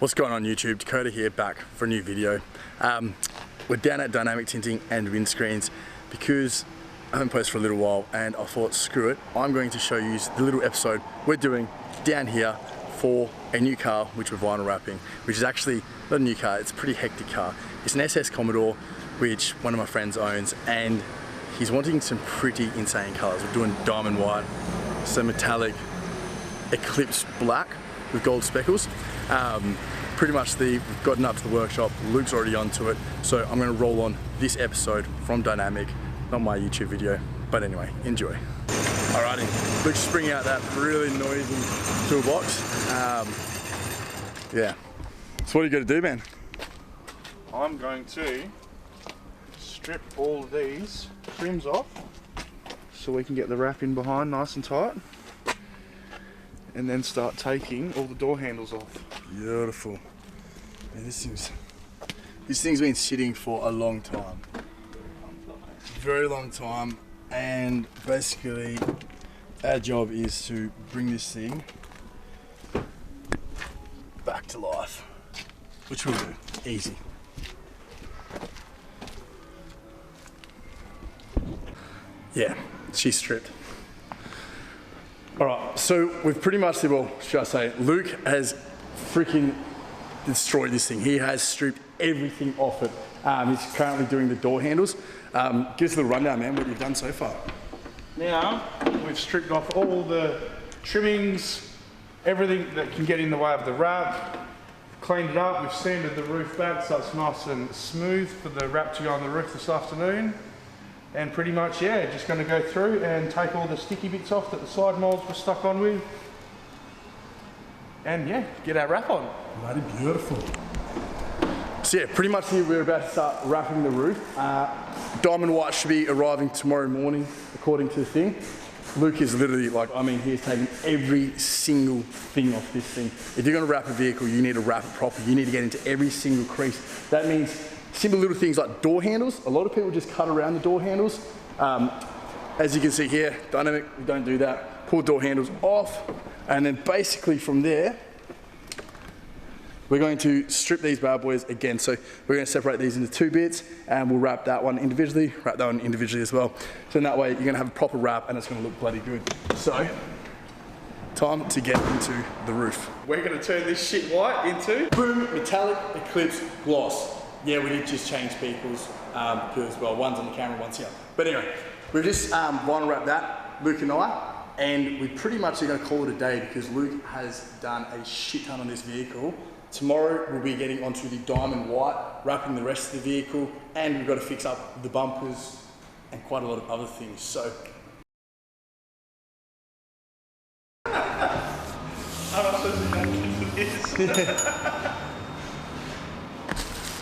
What's going on YouTube? Dakota here, back for a new video. We're down at Dynamic Tinting and Windscreens because I haven't posted for a little while and I thought screw it, I'm going to show you the little episode we're doing down here for a new car which we're vinyl wrapping, which is actually not a new car, it's a pretty hectic car. It's an SS Commodore which one of my friends owns, and he's wanting some pretty insane colours. We're doing diamond white, some metallic, eclipse black with gold speckles. Pretty much we've gotten up to the workshop, Luke's already onto it, so I'm going to roll on this episode from Dynamic, not my YouTube video, but anyway, enjoy. Alrighty, Luke's bringing out that really noisy toolbox. Yeah, so what are you going to do, man? I'm going to strip all of these trims off so we can get the wrap in behind nice and tight, and then start taking all the door handles off. Beautiful. Man, this thing's been sitting for a long time. Very long time, and basically our job is to bring this thing back to life, which we'll do. Easy. Yeah, she's stripped. Alright, so we've pretty much, well, should I say, Luke has freaking destroyed this thing. He has stripped everything off it. He's currently doing the door handles. Give us a little rundown, man, what you've done so far. Now, we've stripped off all the trimmings, everything that can get in the way of the wrap, cleaned it up, we've sanded the roof back so it's nice and smooth for the wrap to go on the roof this afternoon. And pretty much, yeah, just going to go through and take all the sticky bits off that the side molds were stuck on with. And yeah, get our wrap on. Bloody beautiful. So yeah, pretty much here we're about to start wrapping the roof. Diamond white should be arriving tomorrow morning, according to the thing. Luke is literally like, I mean, he's taking every single thing off this thing. If you're going to wrap a vehicle, you need to wrap it properly. You need to get into every single crease. That means simple little things like door handles. A lot of people just cut around the door handles. As you can see here, Dynamic, we don't do that. Pull door handles off, and then basically from there, we're going to strip these bad boys again. So we're going to separate these into two bits, and we'll wrap that one individually, wrap that one individually as well. So in that way, you're going to have a proper wrap, and it's going to look bloody good. So, time to get into the roof. We're going to turn this shit white into boom, metallic eclipse gloss. Yeah, we did just change people's because, well, one's on the camera, one's here. But anyway, we've just vinyl wrapped that, Luke and I, and we pretty much are going to call it a day because Luke has done a shit ton on this vehicle. Tomorrow we'll be getting onto the diamond white, wrapping the rest of the vehicle, and we've got to fix up the bumpers and quite a lot of other things. So.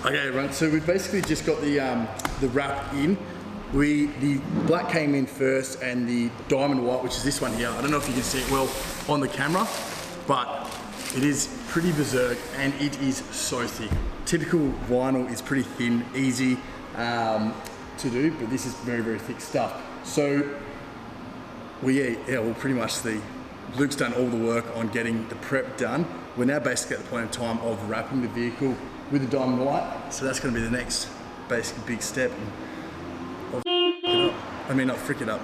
Okay, everyone, so we've basically just got the wrap in. The black came in first, and the diamond white, which is this one here. I don't know if you can see it well on the camera, but it is pretty berserk and it is so thick. Typical vinyl is pretty thin, easy to do, but this is very, very thick stuff. So, well, pretty much Luke's done all the work on getting the prep done. We're now basically at the point in time of wrapping the vehicle with the diamond white, so that's going to be the next basic big step. Not frick it up.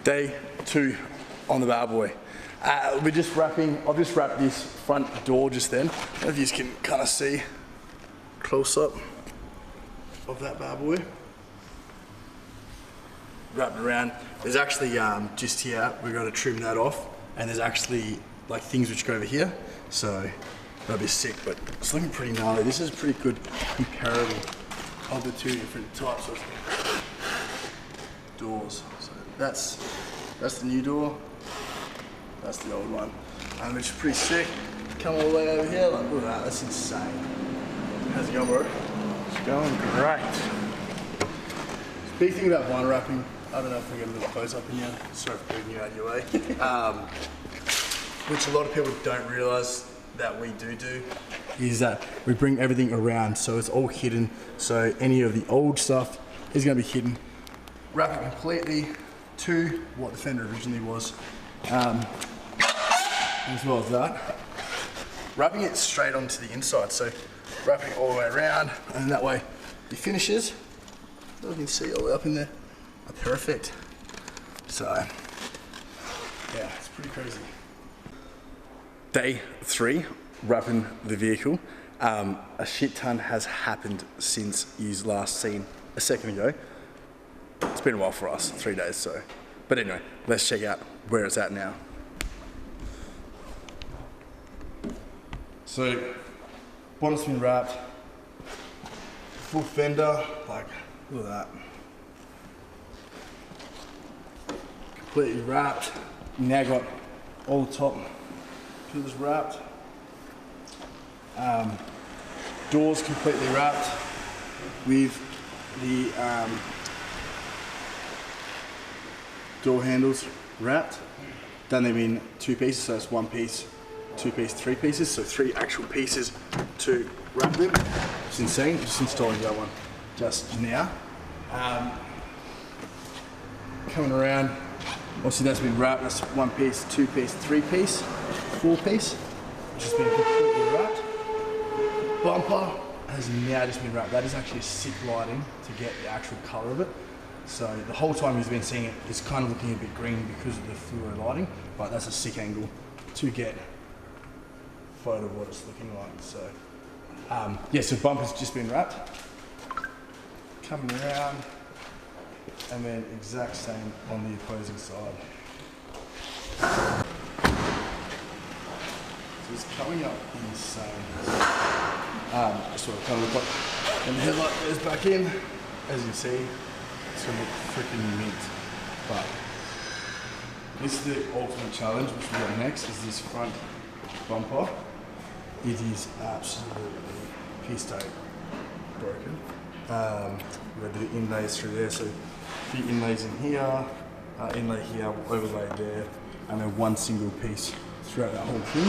Day 2 on the bad boy. We're just wrapping, I've just wrapped this front door just then. I don't know if you can kind of see close up of that bad boy. Wrap it around. There's actually, just here, we've got to trim that off, and there's actually like things which go over here. So that'll be sick, but it's looking pretty gnarly. This is a pretty good comparable of the two different types of doors. So that's the new door. That's the old one. Which is pretty sick. Come all the way over here, like look at that, that's insane. How's it going, bro? It's going great. Big thing about vinyl wrapping, I don't know if we get a little close up in here, sorry for putting you out of your way, which a lot of people don't realise that we do, is that we bring everything around so it's all hidden, so any of the old stuff is going to be hidden. Wrap it completely to what the fender originally was, as well as that. Wrapping it straight onto the inside, so wrapping it all the way around, and that way the finishes, you can see all the way up in there, are perfect. So, yeah, it's pretty crazy. Day 3, wrapping the vehicle. A shit ton has happened since you've last seen a second ago. It's been a while for us, 3 days, so. But anyway, let's check out where it's at now. So, bonnet's been wrapped, full fender, like, look at that. Completely wrapped. Now got all the top pillars wrapped. Doors completely wrapped with the door handles wrapped. Done them in 2 pieces, so it's 1 piece, 2 piece, 3 pieces, so 3 actual pieces to wrap them. It's insane, just installing that one just now. Coming around, obviously that's been wrapped, that's 1 piece, 2 piece, 3 piece, 4 piece, which has been completely wrapped. Bumper has now just been wrapped. That is actually sick lighting to get the actual colour of it. So the whole time you've been seeing it, it's kind of looking a bit green because of the fluoro lighting, but that's a sick angle to get a photo of what it's looking like. So yeah, so bumper's just been wrapped. Coming around, and then exact same on the opposing side. So it's coming up insane. That's what it kind of look like. And the headlight goes back in. As you can see, it's going to look freaking mint. But this is the ultimate challenge, which we got next, is this front bumper. It is absolutely pissed out, broken. We're going to do inlays through there, so a few inlays in here, inlay here, overlay there, and then 1 single piece throughout that whole thing.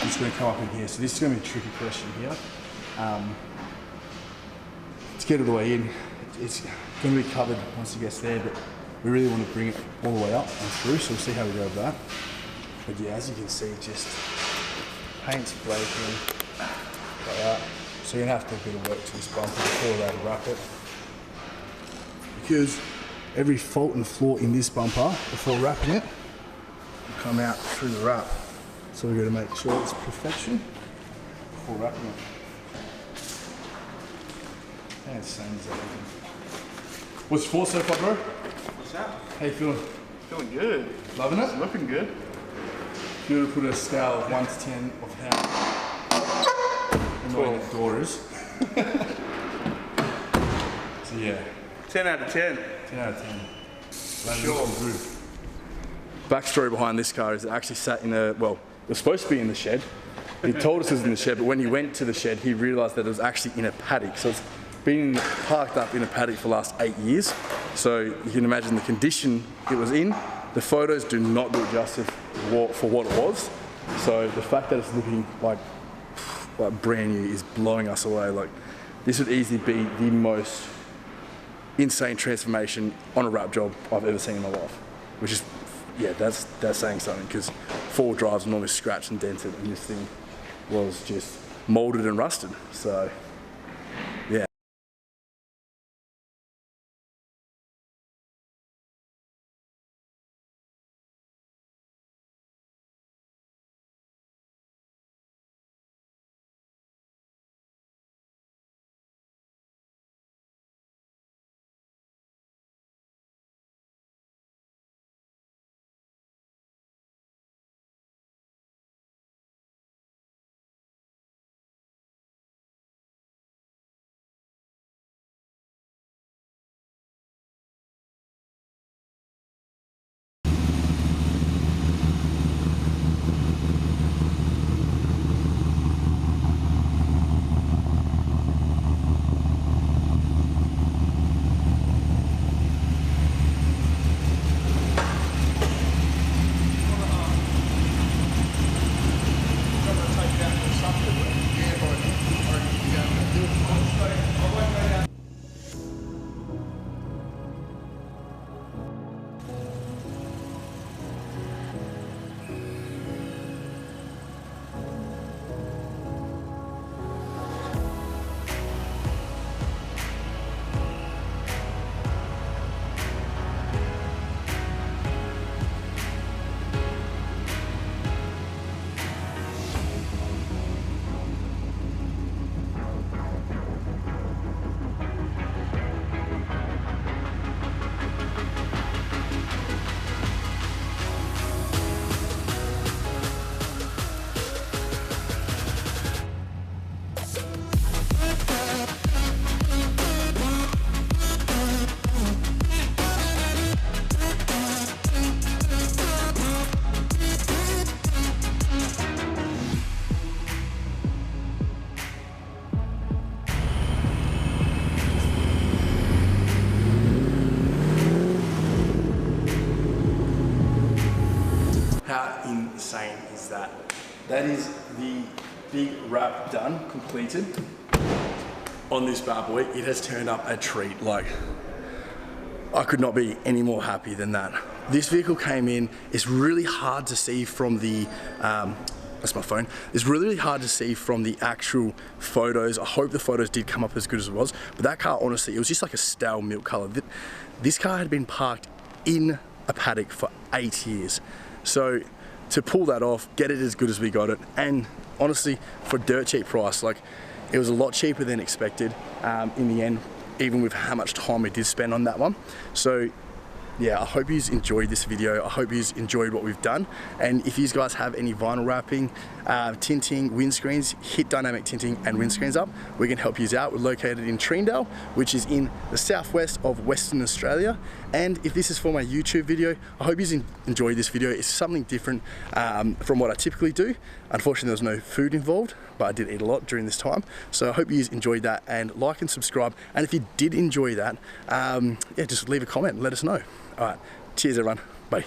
I'm just going to come up in here. So this is going to be a tricky question here. To get it all the way in, it's going to be covered once it gets there, but we really want to bring it all the way up and through, so we'll see how we go with that. But yeah, as you can see, just paint's flaking like that. So you're going to have to do a bit of work to this bumper before they wrap it. Because every fault and flaw in this bumper, before wrapping it, will come out through the wrap. So we're going to make sure it's perfection before wrapping it. And it's same as everything. What's your so far, bro? What's that? How you feeling? Feeling good. Loving it? It's looking good. If you were to put a scale of 1 to 10 of how annoying that door is. So yeah. 10 out of 10. 10 out of 10. Sure. Backstory behind this car is it actually sat in a, well, it was supposed to be in the shed. He told us it was in the shed, but when he went to the shed, he realised that it was actually in a paddock. So it's been parked up in a paddock for the last 8 years. So you can imagine the condition it was in. The photos do not do it justice for what it was. So the fact that it's looking like brand new is blowing us away. Like, this would easily be the most insane transformation on a wrap job I've ever seen in my life. Which is, yeah, that's saying something, because 4-wheel drives are normally scratched and dented, and this thing was just molded and rusted. So yeah. that is the big wrap done, completed on this bad boy. It has turned up a treat. Like, I could not be any more happy than that. This vehicle came in, it's really hard to see from the, that's my phone. It's really hard to see from the actual photos. I hope the photos did come up as good as it was, but that car, honestly, it was just like a stale milk color. This car had been parked in a paddock for 8 years. So to pull that off, get it as good as we got it, and honestly, for dirt cheap price, like, it was a lot cheaper than expected in the end, even with how much time we did spend on that one. So yeah, I hope you enjoyed this video. I hope you enjoyed what we've done. And if you guys have any vinyl wrapping, tinting, windscreens, hit dynamic tinting and windscreens up. We can help you out. We're located in Treendale, which is in the southwest of Western Australia. And if this is for my YouTube video, I hope you enjoyed this video. It's something different from what I typically do. Unfortunately, there was no food involved, but I did eat a lot during this time. So I hope you enjoyed that, and like and subscribe. And if you did enjoy that, yeah, just leave a comment and let us know. All right, cheers everyone, bye.